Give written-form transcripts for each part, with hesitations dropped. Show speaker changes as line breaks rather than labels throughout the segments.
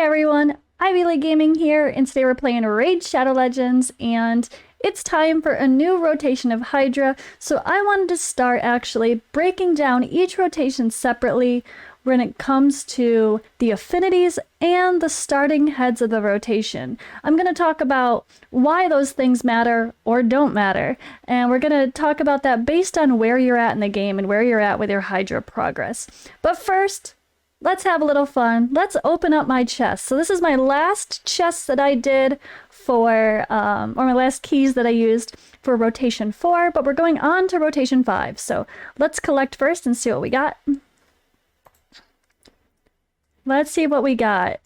Hey everyone, Ivy League Gaming here, and today we're playing Raid Shadow Legends, and it's time for a new rotation of Hydra. So I wanted to start actually breaking down each rotation separately when it comes to the affinities and the starting heads of the rotation. I'm going to talk about why those things matter or don't matter, and we're going to talk about that based on where you're at in the game and where you're at with your Hydra progress. But first, let's have a little fun. Let's open up my chest. So this is my last chest that I did for, or my last keys that I used for rotation 4, but we're going on to rotation 5. So let's collect first and see what we got. Let's see what we got.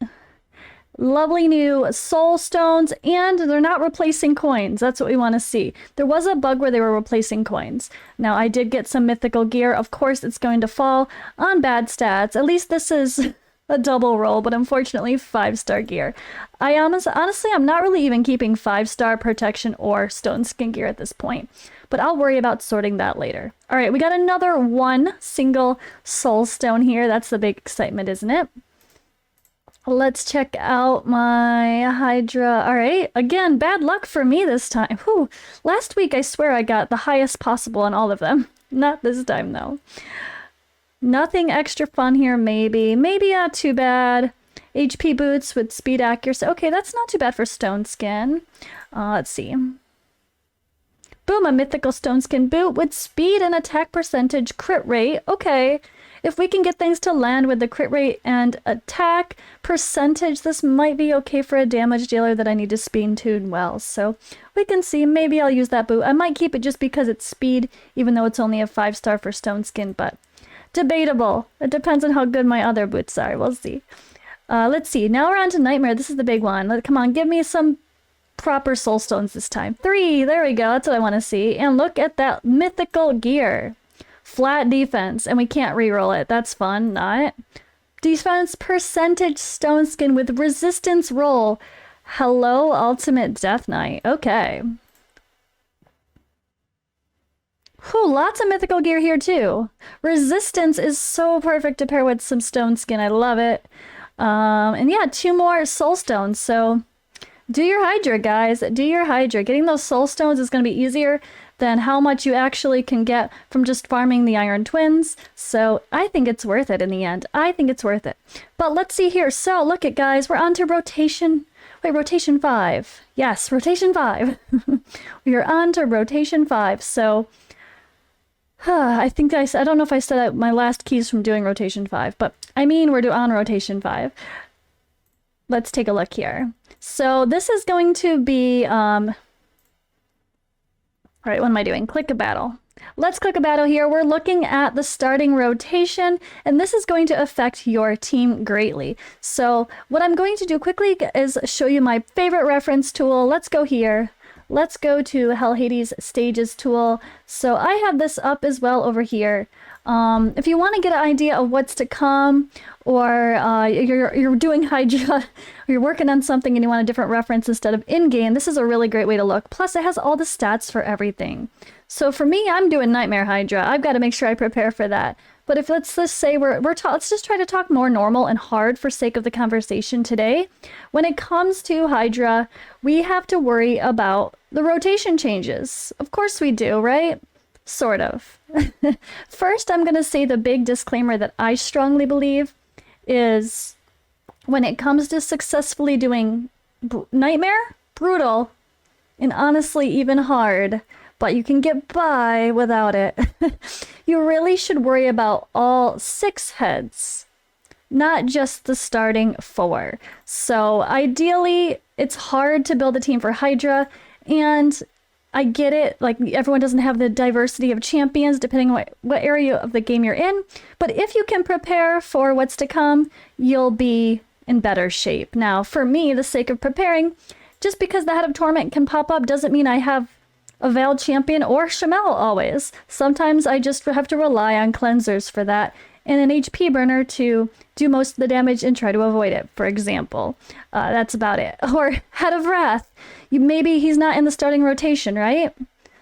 Lovely new soul stones, and they're not replacing coins. That's what we want to see. There was a bug where they were replacing coins. Now, I did get some mythical gear. Of course, it's going to fall on bad stats. At least this is a double roll, but unfortunately, 5-star gear. Honestly, I'm not really even keeping 5-star protection or stone skin gear at this point, but I'll worry about sorting that later. All right, we got another one single soul stone here. That's the big excitement, isn't it? Let's check out my Hydra. All right, again, bad luck for me this time. Whew. Last week, I swear I got the highest possible on all of them. Not this time, though. Nothing extra fun here, maybe. Maybe not too bad. HP boots with speed accuracy. Okay, that's not too bad for stone skin. Let's see. Boom, a mythical stone skin boot with speed and attack percentage crit rate. Okay. If we can get things to land with the crit rate and attack percentage, this might be okay for a damage dealer that I need to speed tune well. So we can see. Maybe I'll use that boot. I might keep it just because it's speed, even though it's only a 5-star for stone skin, but debatable. It depends on how good my other boots are. We'll see. Let's see. Now we're on to Nightmare. This is the big one. Come on, give me some proper soul stones this time. 3. There we go. That's what I want to see. And look at that mythical gear. Flat defense, and we can't reroll it. That's fun, not. Defense percentage stone skin with resistance roll. Hello, ultimate death knight. Okay. Whew, lots of mythical gear here too. Resistance is so perfect to pair with some stone skin. I love it. And yeah, 2 more soul stones. So do your Hydra, guys. Do your Hydra. Getting those soul stones is going to be easier than how much you actually can get from just farming the Iron Twins. So I think it's worth it in the end. I think it's worth it. But let's see here. So look at, guys, we're on to rotation. Wait, rotation 5. Yes, rotation 5. We are on to rotation 5. So I think I don't know if I said out my last keys from doing rotation 5, but I mean we're on rotation 5. Let's take a look here. So this is going to be all right, what am I doing? Click a battle. Let's click a battle here. We're looking at the starting rotation, and this is going to affect your team greatly. So what I'm going to do quickly is show you my favorite reference tool. Let's go here. Let's go to Hell Hades Stages tool. So I have this up as well over here. If you want to get an idea of what's to come, or you're doing Hydra, or you're working on something and you want a different reference instead of in-game, this is a really great way to look. Plus, it has all the stats for everything. So for me, I'm doing Nightmare Hydra. I've got to make sure I prepare for that. But if let's just say let's just try to talk more normal and hard for sake of the conversation today. When it comes to Hydra, we have to worry about the rotation changes. Of course we do, right? Sort of. First, I'm going to say the big disclaimer that I strongly believe is when it comes to successfully doing Nightmare, brutal, and honestly even hard, but you can get by without it. You really should worry about all 6 heads, not just the starting 4. So ideally, it's hard to build a team for Hydra, and I get it, like everyone doesn't have the diversity of champions depending on what area of the game you're in, but if you can prepare for what's to come, you'll be in better shape. Now, for me, the sake of preparing, just because the Head of Torment can pop up doesn't mean I have a Veiled Champion or Shamel always. Sometimes I just have to rely on cleansers for that and an HP burner to do most of the damage and try to avoid it, for example. That's about it. Or Head of Wrath. Maybe he's not in the starting rotation, right?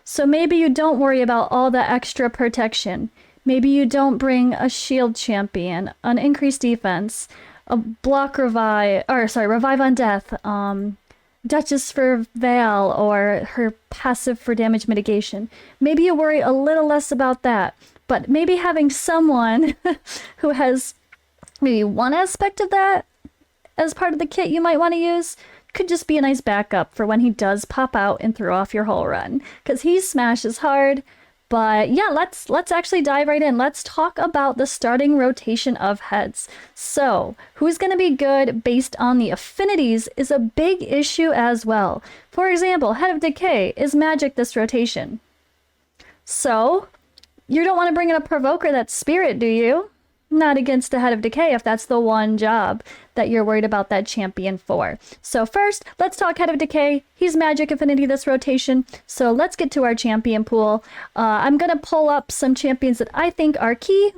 So maybe you don't worry about all the extra protection. Maybe you don't bring a shield champion, an increased defense, a block revive, or sorry, revive on death, Duchess for Veil, or her passive for damage mitigation. Maybe you worry a little less about that, but maybe having someone who has maybe one aspect of that as part of the kit you might want to use could just be a nice backup for when he does pop out and throw off your whole run, because he smashes hard. But yeah, let's actually dive right in. Let's talk about the starting rotation of heads. So who's going to be good based on the affinities is a big issue as well. For example, Head of Decay is magic this rotation. So you don't want to bring in a Provoker that's Spirit, do you? Not against the Head of Decay if that's the one job that you're worried about that champion for. So first, let's talk Head of Decay. He's magic affinity this rotation. So let's get to our champion pool. I'm going to pull up some champions that I think are key.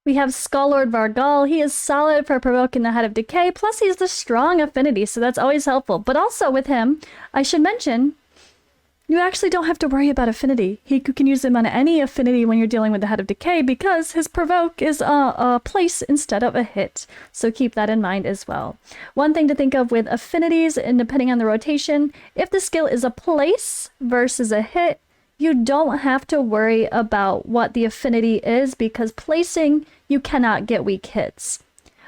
We have Skull-Lord Vargal. He is solid for provoking the Head of Decay. Plus, he's the strong affinity, so that's always helpful. But also with him, I should mention, you actually don't have to worry about affinity. You can use him on any affinity when you're dealing with the Head of Decay because his provoke is a place instead of a hit. So keep that in mind as well. One thing to think of with affinities, and depending on the rotation, if the skill is a place versus a hit, you don't have to worry about what the affinity is because placing, you cannot get weak hits.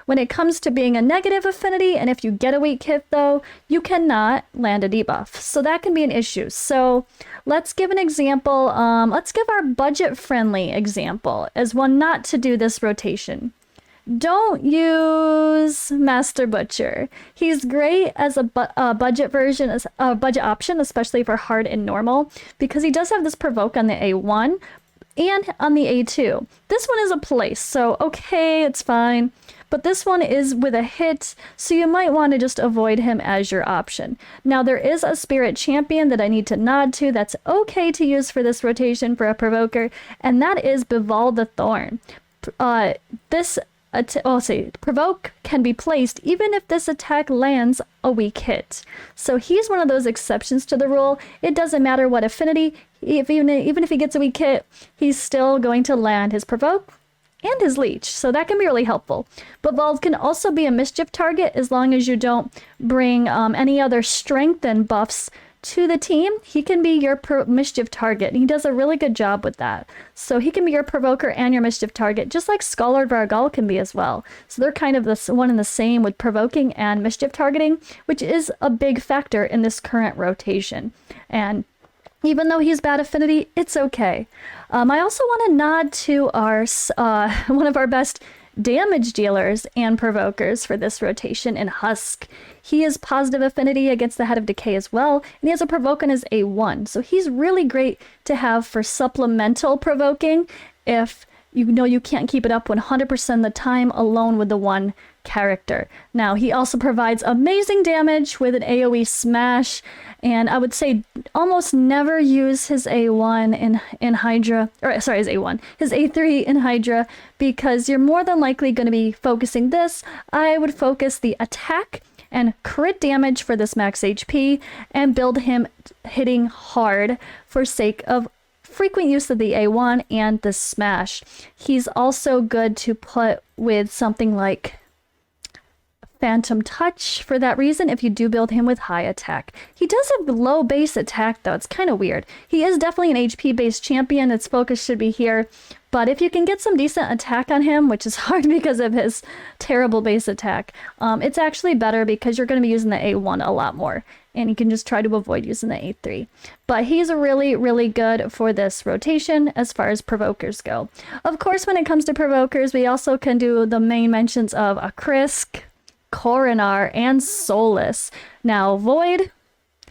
When it comes to being a negative affinity, and if you get a weak hit though, you cannot land a debuff. So that can be an issue. So let's give an example. Let's give our budget-friendly example as one not to do this rotation. Don't use Master Butcher. He's great as a budget version, as a budget option, especially for hard and normal, because he does have this provoke on the A1 and on the A2. This one is a place, so okay, it's fine. But this one is with a hit, so you might want to just avoid him as your option. Now, there is a Spirit Champion that I need to nod to that's okay to use for this rotation for a Provoker, and that is Beval the Thorn. Provoke can be placed even if this attack lands a weak hit. So he's one of those exceptions to the rule. It doesn't matter what affinity, even if he gets a weak hit, he's still going to land his Provoke and his Leech, so that can be really helpful. But Beval can also be a mischief target as long as you don't bring any other strengthen buffs to the team. He can be your mischief target, and he does a really good job with that. So he can be your Provoker and your mischief target, just like Skull-Lord Vargal can be as well. So they're kind of the one and the same with provoking and mischief targeting, which is a big factor in this current rotation. And even though he's bad affinity, it's okay. I also want to nod to our one of our best damage dealers and provokers for this rotation in Husk. He is positive affinity against the Head of Decay as well, and he has a provoke on his A1. So he's really great to have for supplemental provoking if you know you can't keep it up 100% of the time alone with the one character. Now, he also provides amazing damage with an AoE smash, and I would say almost never use his A1 in Hydra, or sorry, his A3 in Hydra, because you're more than likely going to be focusing this. I would focus the attack and crit damage for this max HP and build him hitting hard for sake of frequent use of the A1 and the smash. He's also good to put with something like Phantom Touch for that reason if you do build him with high attack. He does have low base attack though, it's kind of weird. He is definitely an HP based champion, its focus should be here, but if you can get some decent attack on him, which is hard because of his terrible base attack, it's actually better because you're going to be using the A1 a lot more, and you can just try to avoid using the A3. But he's really, really good for this rotation as far as provokers go. Of course, when it comes to provokers, we also can do the main mentions of a Krisk, Coronar, and Solus. Now, Void,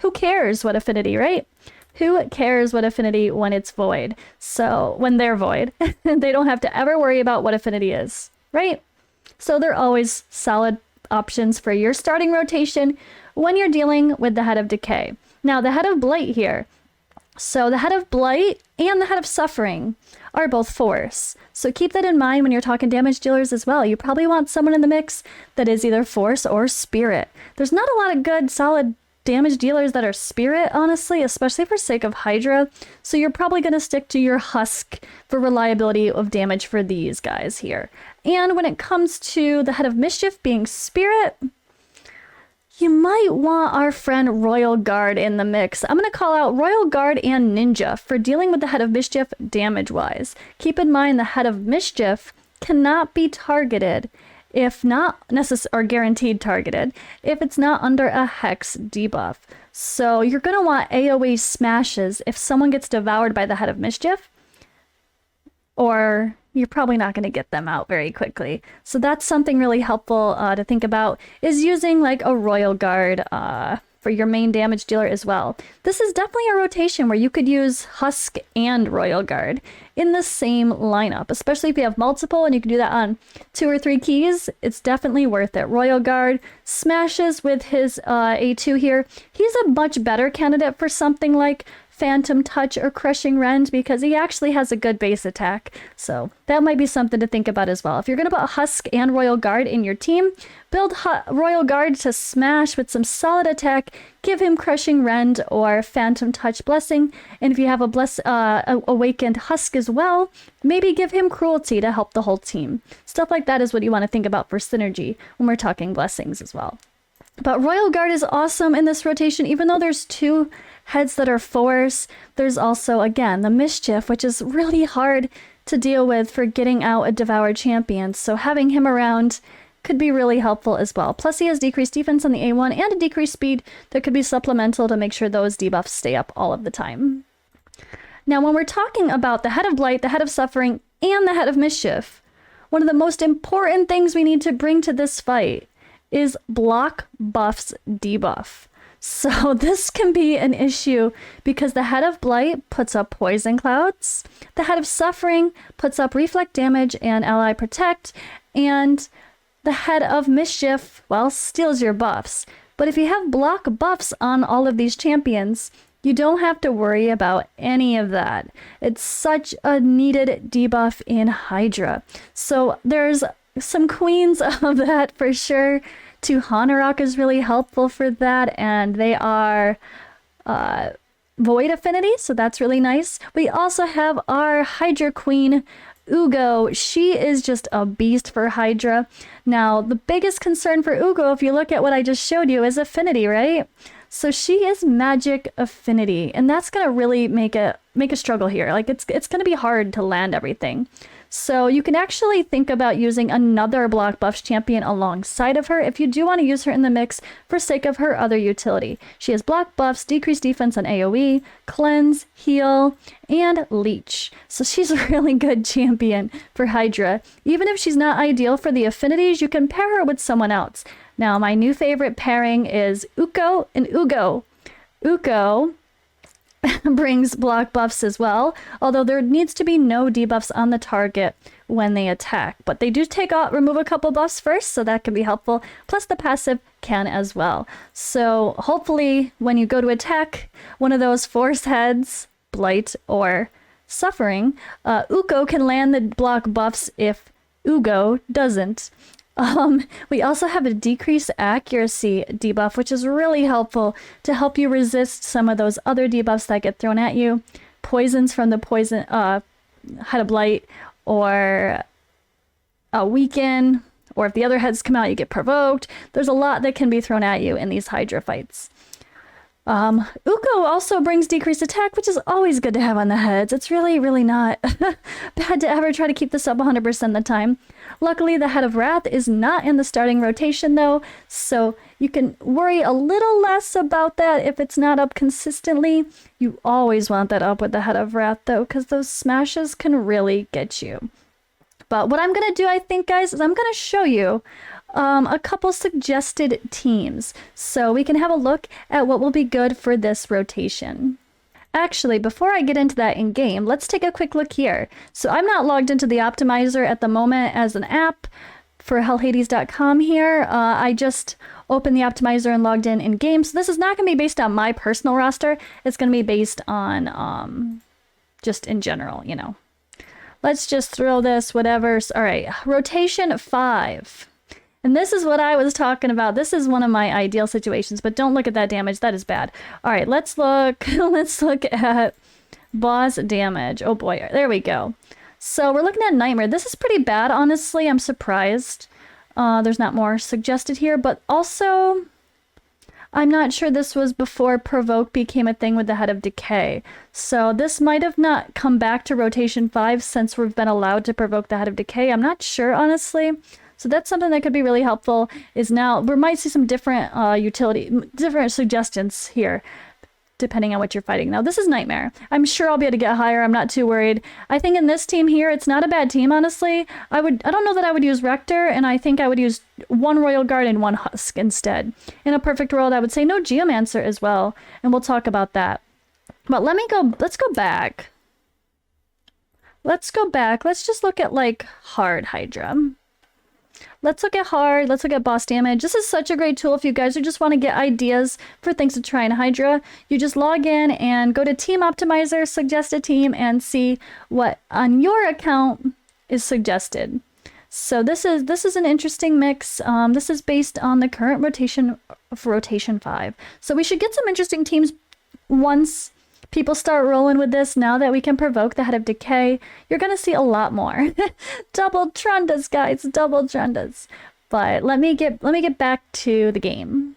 who cares what affinity, right? Who cares what affinity when it's Void? So, when they're Void, they don't have to ever worry about what affinity is, right? So they're always solid options for your starting rotation when you're dealing with the Head of Decay. Now, the Head of Blight here. So the Head of Blight and the Head of Suffering are both Force. So keep that in mind when you're talking damage dealers as well. You probably want someone in the mix that is either Force or Spirit. There's not a lot of good, solid damage dealers that are spirit, honestly, especially for sake of Hydra. So you're probably going to stick to your husk for reliability of damage for these guys here. And when it comes to the Head of Mischief being spirit, you might want our friend Royal Guard in the mix. I'm going to call out Royal Guard and Ninja for dealing with the Head of Mischief damage-wise. Keep in mind the Head of Mischief cannot be targeted if not or guaranteed targeted, if it's not under a Hex debuff. So you're going to want AoE smashes if someone gets devoured by the Head of Mischief, or you're probably not going to get them out very quickly. So that's something really helpful to think about, is using like a Royal Guard for your main damage dealer as well. This is definitely a rotation where you could use Husk and Royal Guard in the same lineup, especially if you have multiple and you can do that on 2 or 3 keys. It's definitely worth it. Royal Guard smashes with his A2 here. He's a much better candidate for something like Phantom Touch or Crushing Rend because he actually has a good base attack. So that might be something to think about as well. If you're going to put Husk and Royal Guard in your team, build Royal Guard to smash with some solid attack, give him Crushing Rend or Phantom Touch Blessing, and if you have a Awakened Husk as well, maybe give him Cruelty to help the whole team. Stuff like that is what you want to think about for synergy when we're talking blessings as well. But Royal Guard is awesome in this rotation, even though there's 2 heads that are force. There's also, again, the Mischief, which is really hard to deal with for getting out a Devoured champion. So having him around could be really helpful as well. Plus he has decreased defense on the A1 and a decreased speed that could be supplemental to make sure those debuffs stay up all of the time. Now, when we're talking about the Head of Blight, the Head of Suffering, and the Head of Mischief, one of the most important things we need to bring to this fight is block buffs debuff. So this can be an issue because the Head of Blight puts up Poison Clouds, the Head of Suffering puts up Reflect Damage and Ally Protect, and the Head of Mischief, well, steals your buffs. But if you have block buffs on all of these champions, you don't have to worry about any of that. It's such a needed debuff in Hydra. So there's some queens of that for sure. Hanorok is really helpful for that, and they are Void Affinity, so that's really nice. We also have our Hydra Queen, Hugo. She is just a beast for Hydra. Now, the biggest concern for Hugo, if you look at what I just showed you, is affinity, right? So she is magic affinity, and that's gonna really make a struggle here. Like it's gonna be hard to land everything. So you can actually think about using another block buffs champion alongside of her if you do want to use her in the mix for sake of her other utility. She has block buffs, decreased defense on AoE, cleanse, heal, and leech. So she's a really good champion for Hydra. Even if she's not ideal for the affinities, you can pair her with someone else. Now, my new favorite pairing is Hugo and Hugo. Hugo brings block buffs as well, although there needs to be no debuffs on the target when they attack. But they do remove a couple buffs first, so that can be helpful. Plus the passive can as well. So hopefully when you go to attack one of those force heads, Blight or Suffering, Hugo can land the block buffs if Hugo doesn't. We also have a decreased accuracy debuff, which is really helpful to help you resist some of those other debuffs that get thrown at you. Poisons from the Head of Blight, or a Weaken, or if the other heads come out, you get provoked. There's a lot that can be thrown at you in these Hydra fights. Hugo also brings decreased attack, which is always good to have on the heads. It's really, really not bad to ever try to keep this up 100% of the time. Luckily, the Head of Wrath is not in the starting rotation though, so you can worry a little less about that if it's not up consistently. You always want that up with the Head of Wrath though, because those smashes can really get you. But what I'm going to do, I think, guys, is I'm going to show you a couple suggested teams so we can have a look at what will be good for this rotation. Actually, before I get into that in game, let's take a quick look here. So I'm not logged into the optimizer at the moment as an app for hellhades.com here. I just opened the optimizer and logged in game. So this is not going to be based on my personal roster. It's going to be based on just in general, you know. Let's just throw this, whatever. All right, rotation 5. And this is what I was talking about. This is one of my ideal situations, but don't look at that damage. That is bad. All right, let's look. Let's look at boss damage. Oh boy, there we go. So we're looking at Nightmare. This is pretty bad, honestly. I'm surprised. There's not more suggested here, but also I'm not sure this was before Provoke became a thing with the Head of Decay. So this might have not come back to rotation 5 since we've been allowed to provoke the Head of Decay. I'm not sure, honestly. So that's something that could be really helpful. Is now we might see some different different suggestions here, depending on what you're fighting. Now this is Nightmare. I'm sure I'll be able to get higher. I'm not too worried. I think in this team here, it's not a bad team, honestly. I don't know that I would use Rector, and I think I would use 1 Royal Guard and 1 Husk instead. In a perfect world, I would say no Geomancer as well, and we'll talk about that. But let's go back. Let's go back. Let's just look at like hard Hydra. Let's look at hard, let's look at boss damage. This is such a great tool if you guys just want to get ideas for things to try in Hydra. You just log in and go to Team Optimizer, suggest a team, and see what on your account is suggested. So this is an interesting mix. This is based on the current rotation of rotation 5. So we should get some interesting teams once people start rolling with this. Now that we can provoke the Head of Decay, you're going to see a lot more. Double Trundas, guys, double Trundas. But let me get back to the game.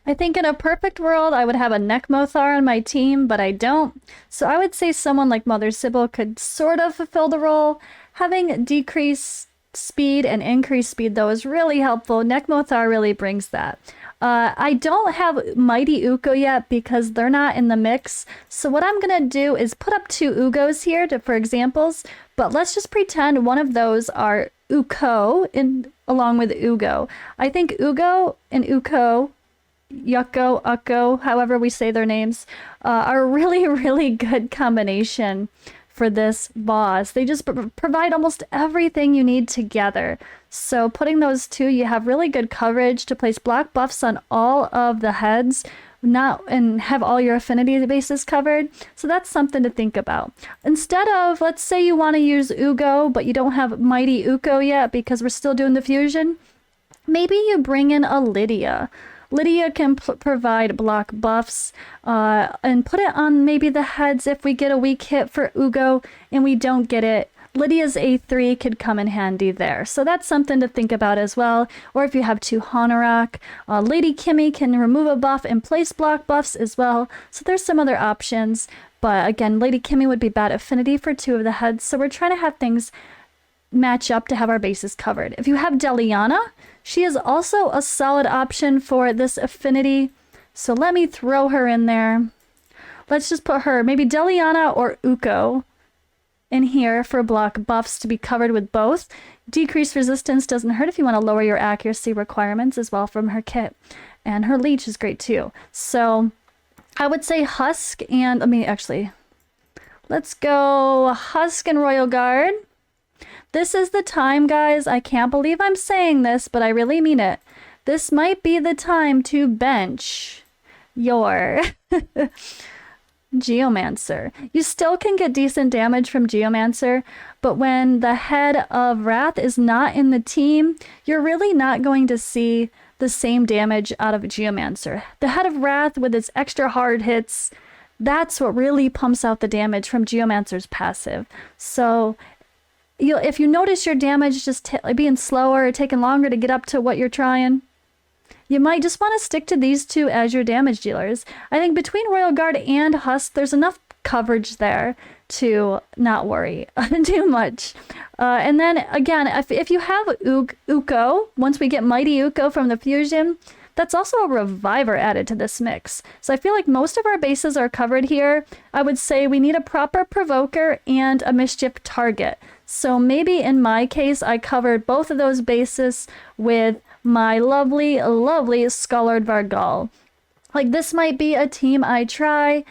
I think in a perfect world, I would have a Necmothar on my team, but I don't. So I would say someone like Mother Sybil could sort of fulfill the role. Having decreased speed and increased speed, though, is really helpful. Necmothar really brings that. I don't have Mighty Uko yet because they're not in the mix. So what I'm going to do is put up 2 Ugos here for examples. But let's just pretend one of those are Uko along with Ugo. I think Ugo and Uko, Yucko, Ukko, however we say their names, are a really, really good combination for this boss. They just provide almost everything you need together. So putting those 2, you have really good coverage to place block buffs on all of the heads, and have all your affinity bases covered. So that's something to think about. Instead of, let's say you want to use Ugo, but you don't have Mighty Uko yet because we're still doing the fusion, maybe you bring in a Lydia. Lydia can provide block buffs and put it on maybe the heads if we get a weak hit for Ugo and we don't get it. Lydia's A3 could come in handy there. So that's something to think about as well. Or if you have 2 Hanorok, Lady Kimmy can remove a buff and place block buffs as well. So there's some other options. But again, Lady Kimmy would be bad affinity for 2 of the heads. So we're trying to have things match up to have our bases covered. If you have Deliana, she is also a solid option for this affinity. So let me throw her in there. Let's just put her, maybe Deliana or Uko in here for block buffs to be covered with both. Decreased resistance doesn't hurt if you want to lower your accuracy requirements as well from her kit. And her leech is great too. So I would say Husk and, let's go Husk and Royal Guard. This is the time, guys. I can't believe I'm saying this, but I really mean it. This might be the time to bench your Geomancer. You still can get decent damage from Geomancer, but when the Head of Wrath is not in the team, you're really not going to see the same damage out of Geomancer. The Head of Wrath with its extra hard hits, that's what really pumps out the damage from Geomancer's passive. So if you notice your damage just being slower or taking longer to get up to what you're trying, you might just want to stick to these 2 as your damage dealers. I think between Royal Guard and Husk, there's enough coverage there to not worry too much. And then again, if you have Uko, once we get Mighty Uko from the fusion, that's also a reviver added to this mix. So I feel like most of our bases are covered here. I would say we need a proper provoker and a mischief target. So maybe in my case, I covered both of those bases with my lovely, lovely Scholard Vargal. Like this might be a team I try.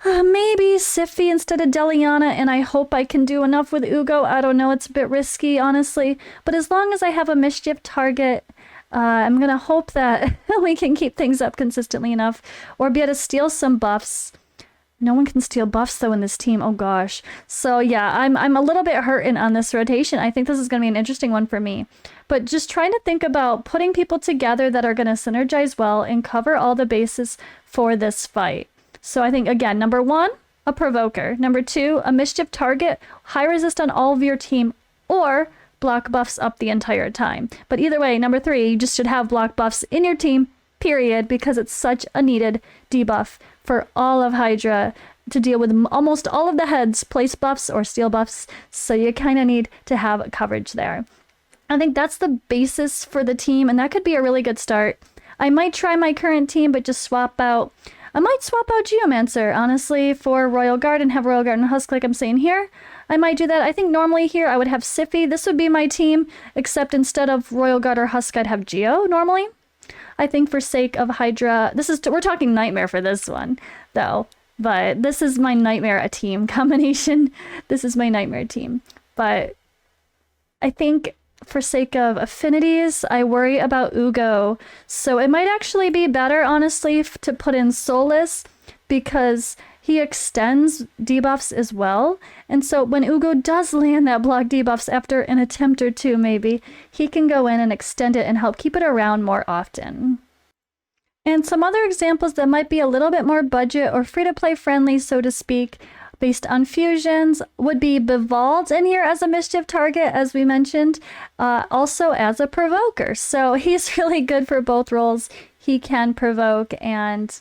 Maybe Sify instead of Deliana, and I hope I can do enough with Ugo. I don't know, it's a bit risky, honestly. But as long as I have a mischief target, I'm going to hope that we can keep things up consistently enough or be able to steal some buffs No one can steal buffs though in this team. Oh gosh. So yeah, I'm a little bit hurting on this rotation. I think this is going to be an interesting one for me. But just trying to think about putting people together that are going to synergize well and cover all the bases for this fight. So I think, again, number 1, a provoker. Number 2, a mischief target, high resist on all of your team, or block buffs up the entire time. But either way, number 3, you just should have block buffs in your team, period, because it's such a needed debuff for all of Hydra to deal with almost all of the heads, place buffs or steal buffs, so you kind of need to have coverage there. I think that's the basis for the team, and that could be a really good start. I might try my current team, but just I might swap out Geomancer, honestly, for Royal Guard and have Royal Guard and Husk like I'm saying here. I might do that. I think normally here I would have Siffy. This would be my team, except instead of Royal Guard or Husk, I'd have Geo normally. I think for sake of Hydra, we're talking Nightmare for this one, though. But this is my Nightmare team combination. This is my Nightmare team. But I think for sake of affinities, I worry about Hugo. So it might actually be better, honestly, to put in Soulless, because he extends debuffs as well. And so when Hugo does land that block debuffs after an attempt or two, maybe, he can go in and extend it and help keep it around more often. And some other examples that might be a little bit more budget or free-to-play friendly, so to speak, based on fusions, would be Beval in here as a mischief target, as we mentioned, also as a provoker. So he's really good for both roles. He can provoke and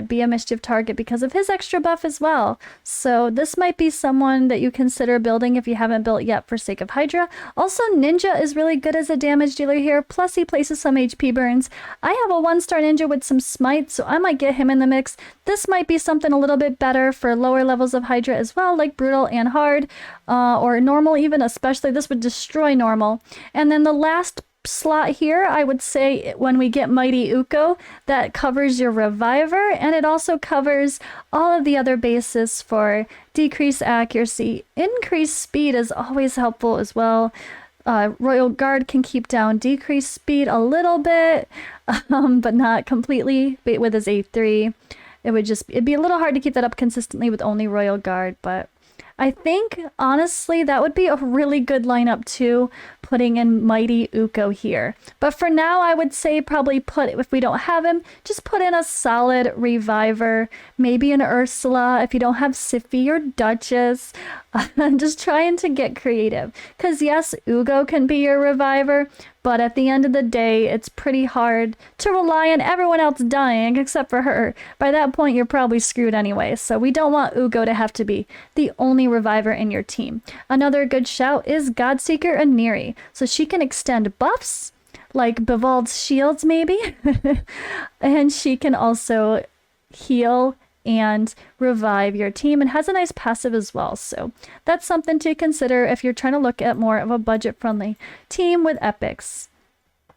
be a mischief target because of his extra buff as well. So this might be someone that you consider building if you haven't built yet for sake of Hydra. Also, Ninja is really good as a damage dealer here, plus he places some HP burns. I have a 1-star Ninja with some smite, so I might get him in the mix. This might be something a little bit better for lower levels of Hydra as well, like Brutal and Hard, or Normal even, especially. This would destroy Normal. And then the last slot here, I would say when we get Mighty Hugo, that covers your Reviver, and it also covers all of the other bases for decreased accuracy. Increased speed is always helpful as well. Royal Guard can keep down decreased speed a little bit, but not completely. With his A3, it'd be a little hard to keep that up consistently with only Royal Guard, but I think, honestly, that would be a really good lineup too, putting in Mighty Hugo here. But for now, I would say probably if we don't have him, just put in a solid Reviver, maybe an Ursula if you don't have Siffy or Duchess. Just trying to get creative. Because yes, Hugo can be your Reviver, but at the end of the day, it's pretty hard to rely on everyone else dying except for her. By that point, you're probably screwed anyway. So we don't want Hugo to have to be the only Reviver in your team. Another good shout is Godseeker Aniri. So she can extend buffs, like Beval's shields maybe. And she can also heal and revive your team, and has a nice passive as well. So that's something to consider if you're trying to look at more of a budget-friendly team with epics.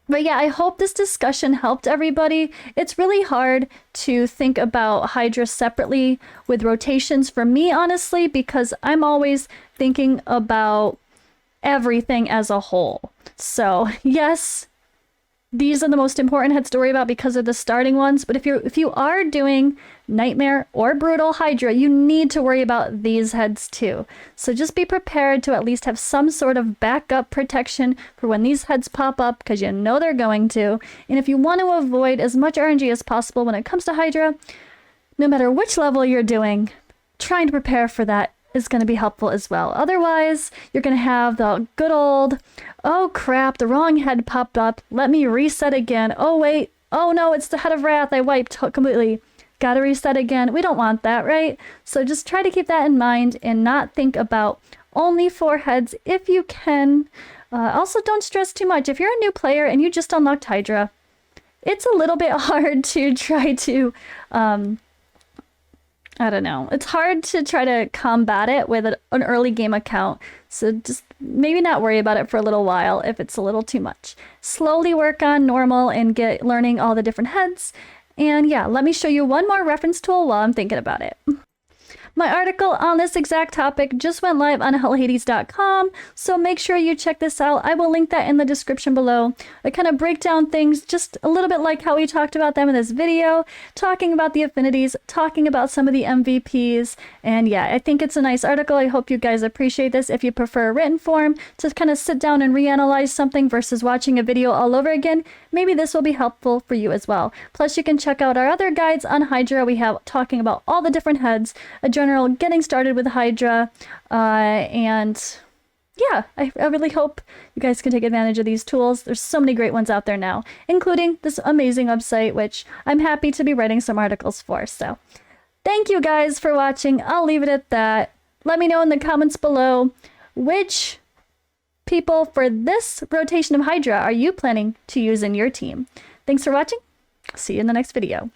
But yeah, I hope this discussion helped everybody. It's really hard to think about Hydra separately with rotations for me, honestly, because I'm always thinking about everything as a whole. So yes, these are the most important heads to worry about because of the starting ones. But if you are doing Nightmare or Brutal Hydra, you need to worry about these heads too. So just be prepared to at least have some sort of backup protection for when these heads pop up, because you know they're going to. And if you want to avoid as much RNG as possible when it comes to Hydra, no matter which level you're doing, trying to prepare for that is going to be helpful as well. Otherwise, you're going to have the good old, oh crap, the wrong head popped up. Let me reset again. Oh wait, oh no, it's the Head of Wrath. I wiped completely. Gotta reset again. We don't want that, right? So just try to keep that in mind and not think about only 4 heads if you can. Also, don't stress too much. If you're a new player and you just unlocked Hydra, it's a little bit hard to try to, I don't know. It's hard to try to combat it with an early game account. So just maybe not worry about it for a little while if it's a little too much. Slowly work on normal and get learning all the different heads. And yeah, let me show you one more reference tool while I'm thinking about it. My article on this exact topic just went live on hellhades.com, so make sure you check this out. I will link that in the description below. I kind of break down things just a little bit like how we talked about them in this video, talking about the affinities, talking about some of the MVPs, and yeah, I think it's a nice article. I hope you guys appreciate this. If you prefer a written form to kind of sit down and reanalyze something versus watching a video all over again, maybe this will be helpful for you as well. Plus, you can check out our other guides on Hydra. We have talking about all the different heads, a general getting started with Hydra, and yeah, I really hope you guys can take advantage of these tools. There's so many great ones out there now, including this amazing website, which I'm happy to be writing some articles for. So thank you guys for watching. I'll leave it at that. Let me know in the comments below which people for this rotation of Hydra are you planning to use in your team. Thanks for watching. See you in the next video.